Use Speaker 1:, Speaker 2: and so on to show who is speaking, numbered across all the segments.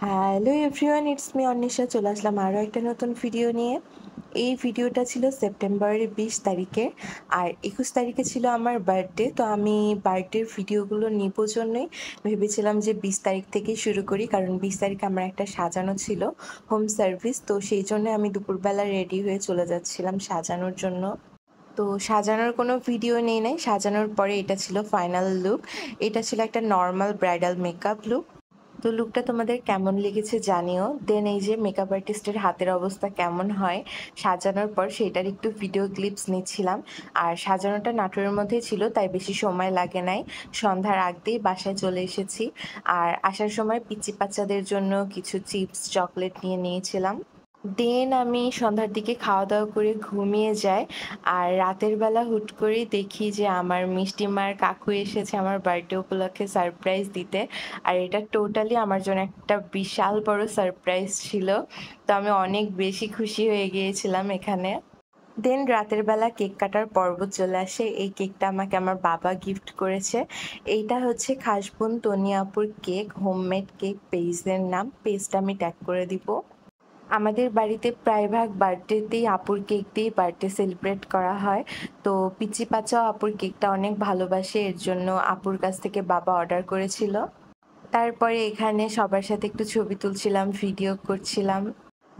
Speaker 1: Hello everyone, it's me Anwesha. চলে আসলাম আরও একটা নতুন ভিডিও নিয়ে। এই ভিডিওটা ছিল সেপ্টেম্বরের 20 তারিখে, আর 21 তারিখে ছিল আমার বার্থডে। তো আমি বার্থডের ভিডিওগুলো নিব জন্যই ভেবেছিলাম যে 20 তারিখ থেকেই শুরু করি, কারণ 20 তারিখে আমার একটা সাজানো ছিল হোম সার্ভিস। তো সেই জন্য আমি দুপুরবেলা রেডি হয়ে চলে যাচ্ছিলাম সাজানোর জন্য। তো সাজানোর কোনো ভিডিও নেই নাই, সাজানোর পরে এটা ছিল ফাইনাল লুক। এটা ছিল একটা নর্মাল ব্রাইডাল মেকআপ লুক। তো লুকটা তোমাদের কেমন লেগেছে জানিও। দেন এই যে মেকআপ আর্টিস্টের হাতের অবস্থা কেমন হয় সাজানোর পর, সেটার একটু ভিডিও ক্লিপস নিচ্ছিলাম। আর সাজানোটা নাটোরের মধ্যেই ছিল, তাই বেশি সময় লাগে নাই, সন্ধ্যার আগ দিয়েই বাসায় চলে এসেছি। আর আসার সময় পিচ্চি বাচ্চাদের জন্য কিছু চিপস চকলেট নিয়ে নিয়েছিলাম। দেন আমি সন্ধ্যার দিকে খাওয়া দাওয়া করে ঘুমিয়ে যাই। আর রাতের বেলা হুট করেই দেখি যে আমার মিষ্টিমার কাকু এসেছে আমার বার্থডে উপলক্ষে সারপ্রাইজ দিতে। আর এটা টোটালি আমার জন্য একটা বিশাল বড় সারপ্রাইজ ছিল। তো আমি অনেক বেশি খুশি হয়ে গিয়েছিলাম এখানে। দেন রাতের বেলা কেক কাটার পর্ব চলে আসে। এই কেকটা আমাকে আমার বাবা গিফট করেছে। এইটা হচ্ছে খাসবোন তনি আপুর কেক, হোমমেড কেক। পেজের নাম, পেজটা আমি ট্যাগ করে দিব। আমাদের বাড়িতে প্রায় ভাগ বার্থডেতেই আপুর কেক দিয়েই বার্থডে সেলিব্রেট করা হয়। তো পিচি পাচাও আপুর কেকটা অনেক ভালোবাসে, এর জন্য আপুর কাছ থেকে বাবা অর্ডার করেছিল। তারপরে এখানে সবার সাথে একটু ছবি তুলছিলাম, ভিডিও করছিলাম।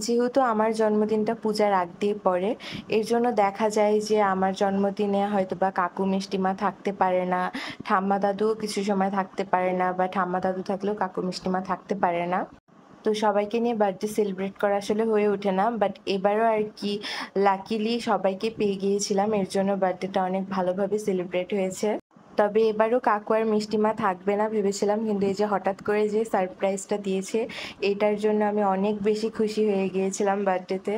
Speaker 1: যেহেতু আমার জন্মদিনটা পূজার আগ দিয়ে পড়ে, এর জন্য দেখা যায় যে আমার জন্মদিনে হয়তো বা কাকু মিষ্টিমা থাকতে পারে না, ঠাম্মা দাদুও কিছু সময় থাকতে পারে না, বা ঠাম্মা দাদু থাকলেও কাকু মিষ্টিমা থাকতে পারে না। তো সবাইকে নিয়ে বার্থডে সেলিব্রেট করা আসলে হয়ে ওঠে না, বাট এবারও আর কি লাকিলি সবাইকে পেয়ে গিয়েছিলাম, এর জন্য বার্থডেটা অনেক ভালোভাবে সেলিব্রেট হয়েছে। তবে এবারও কাকু আর মিষ্টিমা থাকবে না ভেবেছিলাম, কিন্তু এই যে হঠাৎ করে যে সারপ্রাইজটা দিয়েছে, এটার জন্য আমি অনেক বেশি খুশি হয়ে গিয়েছিলাম বার্থডেতে।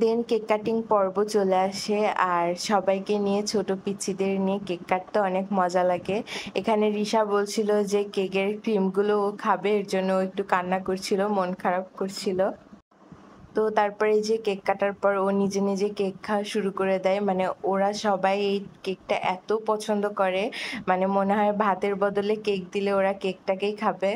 Speaker 1: দেন কেক কাটিং পর্ব চলে আসে, আর সবাইকে নিয়ে ছোট পিচ্চিদের নিয়ে কেক কাটতে অনেক মজা লাগে। এখানে রিশা বলছিল যে কেকের ক্রিমগুলো ও খাবে, এর জন্য ও একটু কান্না করছিল, মন খারাপ করছিল। তো তারপরে এই যে কেক কাটার পর ও নিজে নিজে কেক খাওয়া শুরু করে দেয়। মানে ওরা সবাই এই কেকটা এত পছন্দ করে, মানে মনে হয় ভাতের বদলে কেক দিলে ওরা কেকটাকেই খাবে।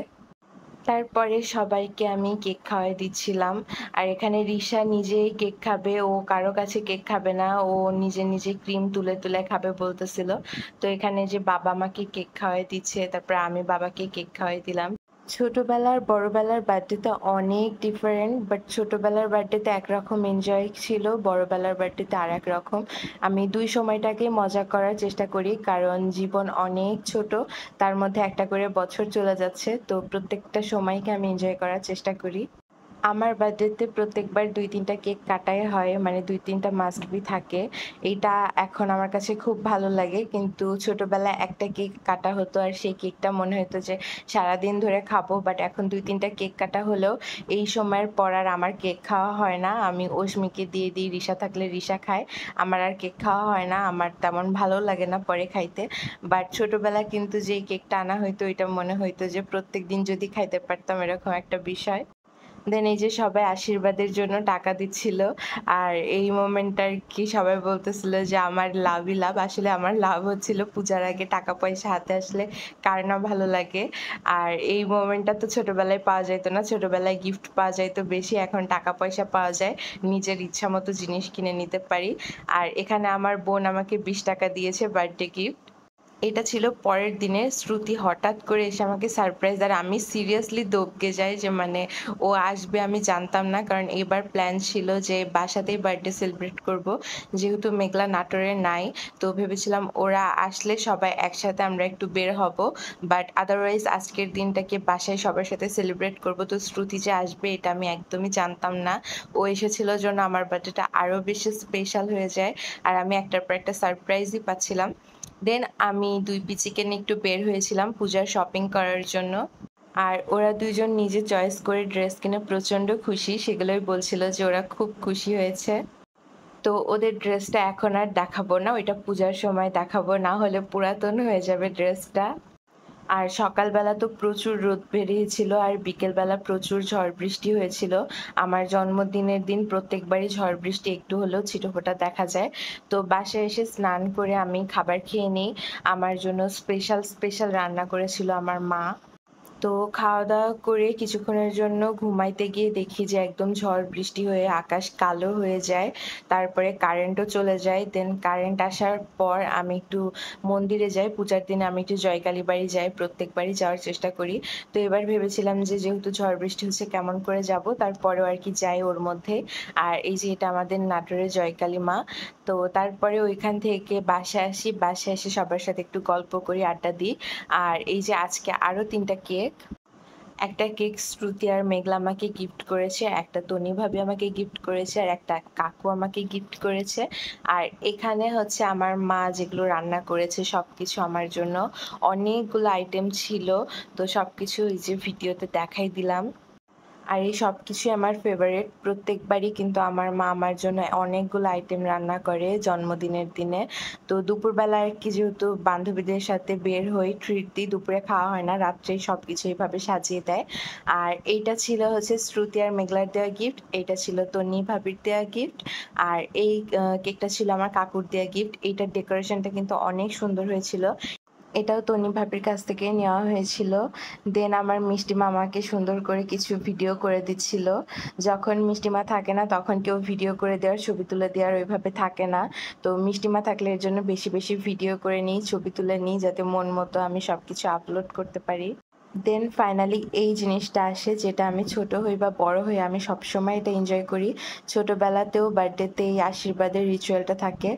Speaker 1: তারপরে সবাইকে আমি কেক খাওয়াই দিচ্ছিলাম। আর এখানে রিশা নিজেই কেক খাবে, ও কারো কাছে কেক খাবে না, ও নিজে নিজে ক্রিম তুলে তুলে খাবে বলতেছিল। তো এখানে যে বাবা আমাকে কেক খাওয়াই দিচ্ছে, তারপর আমি বাবাকে কেক খাওয়াই দিলাম। ছোটবেলার বড়বেলার বার্থডেতে অনেক ডিফারেন্ট, বাট ছোটবেলার বার্থডেতে একরকম এনজয় ছিল, বড়বেলার বার্থডেতে আর এক রকম। আমি দুই সময়টাকে মজা করার চেষ্টা করি, কারণ জীবন অনেক ছোট, তার মধ্যে একটা করে বছর চলে যাচ্ছে, তো প্রত্যেকটা সময়কে আমি এনজয় করার চেষ্টা করি। আমার বার্থডেতে প্রত্যেকবার ২-৩টা কেক কাটাই হয়, মানে ২-৩টা মাস্ট বি থাকে। এইটা এখন আমার কাছে খুব ভালো লাগে, কিন্তু ছোটবেলায় একটা কেক কাটা হতো আর সেই কেকটা মনে হতো যে সারাদিন ধরে খাবো। বাট এখন ২-৩টা কেক কাটা হলেও এই সময়ের পর আর আমার কেক খাওয়া হয় না। আমি অস্মিকে দিয়ে দিই, রিশা থাকলে রিশা খায়। আমার আর কেক খাওয়া হয় না, আমার তেমন ভালো লাগে না পরে খাইতে। বাট ছোটবেলায় কিন্তু যেই কেকটা আনা হইতো, এটা মনে হইতো যে প্রত্যেকদিন যদি খাইতে পারতাম, এরকম একটা বিষয়। দেন এই যে সবাই আশীর্বাদের জন্য টাকা দিচ্ছিল, আর এই মোমেন্টটা আর কি সবাই বলতেছিল যে আমার লাভই লাভ। আসলে আমার লাভ হচ্ছিল পূজার আগে টাকা পয়সা হাতে আসলে কার না ভালো লাগে। আর এই মোমেন্টটা তো ছোটবেলায় পাওয়া যেত না, ছোটবেলায় গিফট পাওয়া যাইতো বেশি, এখন টাকা পয়সা পাওয়া যায়, নিজের ইচ্ছা মতো জিনিস কিনে নিতে পারি। আর এখানে আমার বোন আমাকে 20 টাকা দিয়েছে বার্থডে গিফট। এটা ছিল পরের দিনে। শ্রুতি হঠাৎ করে এসে আমাকে সারপ্রাইজ, আর আমি সিরিয়াসলি দবকে যাই যে মানে ও আসবে আমি জানতাম না, কারণ এবার প্ল্যান ছিল যে বাসাতেই বার্থডে সেলিব্রেট করব, যেহেতু মেঘলা নাটোরে নাই। তো ভেবেছিলাম ওরা আসলে সবাই একসাথে আমরা একটু বের হব, বাট আদারওয়াইজ আজকের দিনটাকে বাসায় সবার সাথে সেলিব্রেট করব। তো শ্রুতি যে আসবে এটা আমি একদমই জানতাম না। ও এসেছিল জন্য আমার বার্থডেটা আরও বেশি স্পেশাল হয়ে যায়, আর আমি একটার পর একটা সারপ্রাইজই পাচ্ছিলাম। দেন আমি দুই পিচিকে নিয়ে একটু বের হয়েছিলাম পূজার শপিং করার জন্য। আর ওরা দুইজন নিজে চয়েস করে ড্রেস কিনে প্রচণ্ড খুশি, সেগুলোই বলছিল যে ওরা খুব খুশি হয়েছে। তো ওদের ড্রেসটা এখন আর দেখাবো না, ওইটা পূজার সময় দেখাবো, না হলে পুরাতন হয়ে যাবে ড্রেসটা। আর সকালবেলা তো প্রচুর রোদ বেরিয়েছিল, আর বিকেলবেলা প্রচুর ঝড় বৃষ্টি হয়েছিল। আমার জন্মদিনের দিন প্রত্যেকবারই ঝড় বৃষ্টি একটু হলেও ছিটেফোঁটা দেখা যায়। তো বাসায় এসে স্নান করে আমি খাবার খেয়ে নিই। আমার জন্য স্পেশাল স্পেশাল রান্না করেছিল আমার মা। তো খাওয়া-দাওয়া করে কিছুক্ষণের জন্য ঘুমাইতে গিয়ে দেখি যে একদম ঝড় বৃষ্টি হয়ে আকাশ কালো হয়ে যায়। তারপরে কারেন্টও চলে যায়। দেন কারেন্ট আসার পর আমি একটু মন্দিরে যাই। পূজার দিনে আমি একটু জয়কালী বাড়ি যাই। প্রত্যেকবারই যাওয়ার চেষ্টা করি। তো এবার ভেবেছিলাম যে যেহেতু ঝড় বৃষ্টি হচ্ছে কেমন করে যাব? তারপরেও আরকি যাই ওর মধ্যে। আর এই যে এটা আমাদের নাটোরের জয়কালী মা। তো তারপরে ওইখান থেকে বাসায় আসি। বাসায় এসে সবার সাথে একটু গল্প করি, আড্ডা দিই। আর এই যে আজকে আরো ৩ টা কেক, একটা কেক শ্রুতি আর মেঘলা আমাকে গিফট করেছে, একটা তনি ভাবি আমাকে গিফট করেছে, আর একটা কাকু আমাকে গিফট করেছে। আর এখানে হচ্ছে আমার মা যেগুলো রান্না করেছে সবকিছু আমার জন্য, অনেকগুলো আইটেম ছিল। তো সবকিছু এই যে ভিডিওতে দেখাই দিলাম। আর এই সবকিছুই আমার ফেভারিট। প্রত্যেকবারই কিন্তু আমার মা আমার জন্য অনেকগুলো আইটেম রান্না করে জন্মদিনের দিনে। তো দুপুরবেলা আরকি যেহেতু বান্ধবীদের সাথে বের হই, ট্রিট দিই, দুপুরে খাওয়া হয় না, রাত্রেই সবকিছু এভাবে সাজিয়ে দেয়। আর এইটা ছিল হচ্ছে শ্রুতি আর মেঘলার দেওয়া গিফট, এইটা ছিল তন্নি ভাবির দেওয়া গিফট, আর এই কেকটা ছিল আমার কাকুর দেওয়া গিফট। এইটার ডেকোরেশনটা কিন্তু অনেক সুন্দর হয়েছিল। এটাও তনি ভাবির কাছ থেকে নেওয়া হয়েছিল। দেন আমার মিষ্টিমা আমাকে সুন্দর করে কিছু ভিডিও করে দিচ্ছিল। যখন মিষ্টিমা থাকে না তখন কেউ ভিডিও করে দেওয়ার, ছবি তুলে দেওয়ার ওইভাবে থাকে না। তো মিষ্টিমা থাকলে এর জন্য বেশি বেশি ভিডিও করে নিই, ছবি তুলে নিই, যাতে মন মতো আমি সবকিছু আপলোড করতে পারি। দেন ফাইনালি এই জিনিসটা আসে যেটা আমি ছোট হই বা বড় হই আমি সবসময় এটা এনজয় করি। ছোটবেলাতেও বার্থডেতে এই আশীর্বাদের রিচুয়ালটা থাকে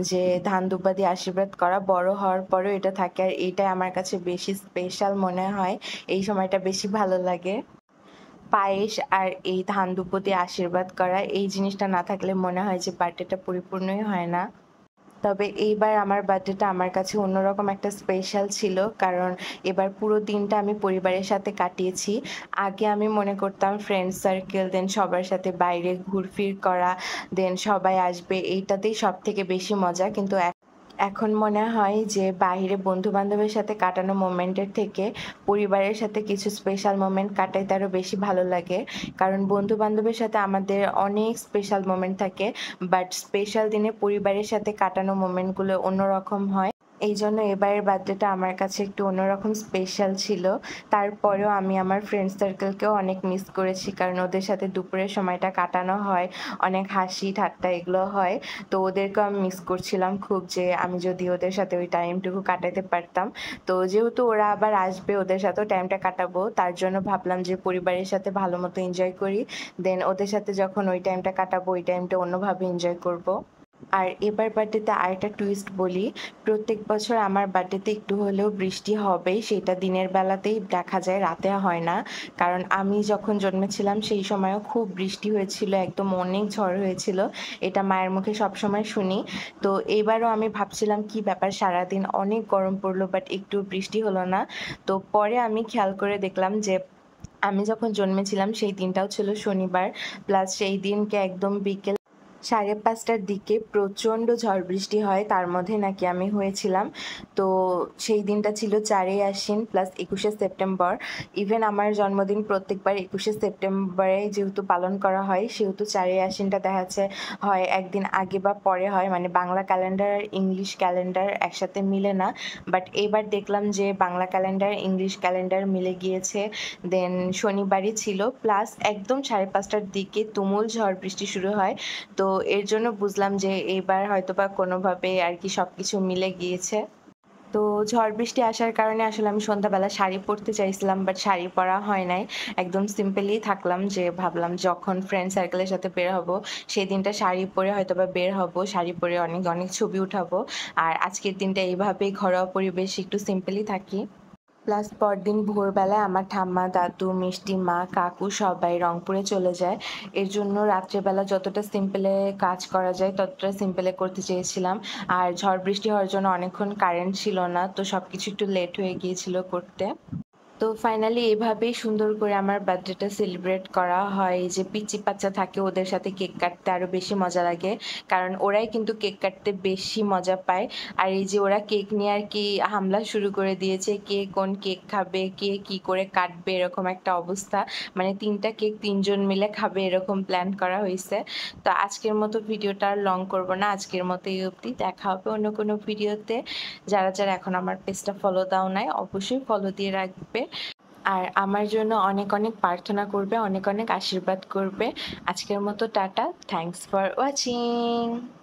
Speaker 1: যে ধান দুব্বা দিয়ে আশীর্বাদ করা, বড় হওয়ার পরেও এটা থাকে। আর এইটাই আমার কাছে বেশি স্পেশাল মনে হয়, এই সময়টা বেশি ভালো লাগে। পায়েস আর এই ধান দুব্বা দিয়ে আশীর্বাদ করা, এই জিনিসটা না থাকলে মনে হয় যে বার্থডেটা পরিপূর্ণই হয় না। তবে এইবার আমার বার্থডেটা আমার কাছে অন্যরকম একটা স্পেশাল ছিল, কারণ এবার পুরো দিনটা আমি পরিবারের সাথে কাটিয়েছি। আগে আমি মনে করতাম ফ্রেন্ড সার্কেল, দেন সবার সাথে বাইরে ঘুরফির করা, দেন সবাই আসবে, এইটাতেই সব থেকে বেশি মজা। কিন্তু এখন মনে হয় যে বাইরে বন্ধু বান্ধবের সাথে কাটানো মোমেন্টের থেকে পরিবারের সাথে কিছু স্পেশাল মোমেন্ট কাটাইতে আরো বেশি ভালো লাগে। কারণ বন্ধু বান্ধবের সাথে আমাদের অনেক স্পেশাল মোমেন্ট থাকে, বাট স্পেশাল দিনে পরিবারের সাথে কাটানো মোমেন্টগুলো অন্যরকম হয়। এই জন্য এবারের বার্থডেটা আমার কাছে একটু অন্যরকম স্পেশাল ছিল। তারপরেও আমি আমার ফ্রেন্ড সার্কেলকেও অনেক মিস করেছি, কারণ ওদের সাথে দুপুরের সময়টা কাটানো হয়, অনেক হাসি ঠাট্টা এগুলো হয়। তো ওদেরকেও আমি মিস করছিলাম খুব, যে আমি যদি ওদের সাথে ওই টাইমটুকু কাটাতে পারতাম। তো যেহেতু ওরা আবার আসবে, ওদের সাথেও টাইমটা কাটাবো, তার জন্য ভাবলাম যে পরিবারের সাথে ভালো মতো এনজয় করি, দেন ওদের সাথে যখন ওই টাইমটা কাটাবো ওই টাইমটা অন্যভাবে এনজয় করব। আর এবার বার্থডেতে আরেকটা টুইস্ট বলি, প্রত্যেক বছর আমার বার্থডেতে একটু হলেও বৃষ্টি হবেই, সেটা দিনের বেলাতেই দেখা যায়, রাতে হয় না। কারণ আমি যখন জন্মেছিলাম সেই সময়ও খুব বৃষ্টি হয়েছিল, একদম অনেক ঝড় হয়েছিল, এটা মায়ের মুখে সবসময় শুনি। তো এবারও আমি ভাবছিলাম কি ব্যাপার, সারাদিন অনেক গরম পড়লো বাট একটু বৃষ্টি হলো না। তো পরে আমি খেয়াল করে দেখলাম যে আমি যখন জন্মেছিলাম সেই দিনটাও ছিল শনিবার, প্লাস সেই দিনকে একদম বিকেল 5:30টার দিকে প্রচণ্ড ঝড় বৃষ্টি হয়, তার মধ্যে নাকি আমি হয়েছিলাম। তো সেই দিনটা ছিল 4ই আশ্বিন প্লাস 21শে সেপ্টেম্বর। ইভেন আমার জন্মদিন প্রত্যেকবার 21শে সেপ্টেম্বরে যেহেতু পালন করা হয়, সেহেতু 4ই আশ্বিনটা দেখা যাচ্ছে হয় একদিন আগে বা পরে হয়, মানে বাংলা ক্যালেন্ডার আর ইংলিশ ক্যালেন্ডার একসাথে মিলে না। বাট এবার দেখলাম যে বাংলা ক্যালেন্ডার ইংলিশ ক্যালেন্ডার মিলে গিয়েছে। দেন শনিবারই ছিল, প্লাস একদম 5:30টার দিকে তুমুল ঝড় বৃষ্টি শুরু হয়। তো এর জন্য বুঝলাম যে এইবার হয়তোবা কোনোভাবে আর কি সবকিছু মিলে গিয়েছে। তো ঝড় বৃষ্টি আসার কারণে আসলে আমি সন্ধ্যাবেলা শাড়ি পরতে চাইছিলাম, বাট শাড়ি পরা হয় নাই। একদম সিম্পলি থাকলাম, যে ভাবলাম যখন ফ্রেন্ড সার্কেলের সাথে বের হব সেই দিনটা শাড়ি পরে হয়তোবা বের হব, শাড়ি পরে অনেক অনেক ছবি উঠাবো। আর আজকের দিনটা এইভাবেই ঘরোয়া পরিবেশে একটু সিম্পলি থাকি। প্লাস পরদিন ভোরবেলায় আমার ঠাম্মা, দাদু, মিষ্টি মা, কাকু সবাই রংপুরে চলে যায়। এর জন্য রাত্রেবেলা যতটা সিম্পলে কাজ করা যায় ততটা সিম্পলে করতে চেয়েছিলাম। আর ঝড় বৃষ্টি হওয়ার জন্য অনেকক্ষণ কারেন্ট ছিল না, তো সবকিছু একটু লেট হয়ে গিয়েছিল করতে। তো ফাইনালি এভাবেই সুন্দর করে আমার বার্থডেটা সেলিব্রেট করা হয়। এই যে পিচ্চি বাচ্চা থাকে ওদের সাথে কেক কাটতে আরো বেশি মজা লাগে, কারণ ওরাই কিন্তু কেক কাটতে বেশি মজা পায়। আর এই যে ওরা কেক নিয়ে আর কি হামলা শুরু করে দিয়েছে, কে কোন কেক খাবে, কে কি করে কাটবে, এরকম একটা অবস্থা। মানে 3টা কেক 3জন মিলে খাবে, এরকম প্ল্যান করা হয়েছে। তো আজকের মতো ভিডিওটা আর লং করব না, আজকের মতো এই অবধি, দেখা হবে অন্য কোনো ভিডিওতে। যারা যারা এখন আমার পেজটা ফলো দাও নাই অবশ্যই ফলো দিয়ে রাখবে। আর আমার জন্য অনেক অনেক প্রার্থনা করবে, অনেক অনেক আশীর্বাদ করবে। আজকের মতো টাটা। Thanks for watching.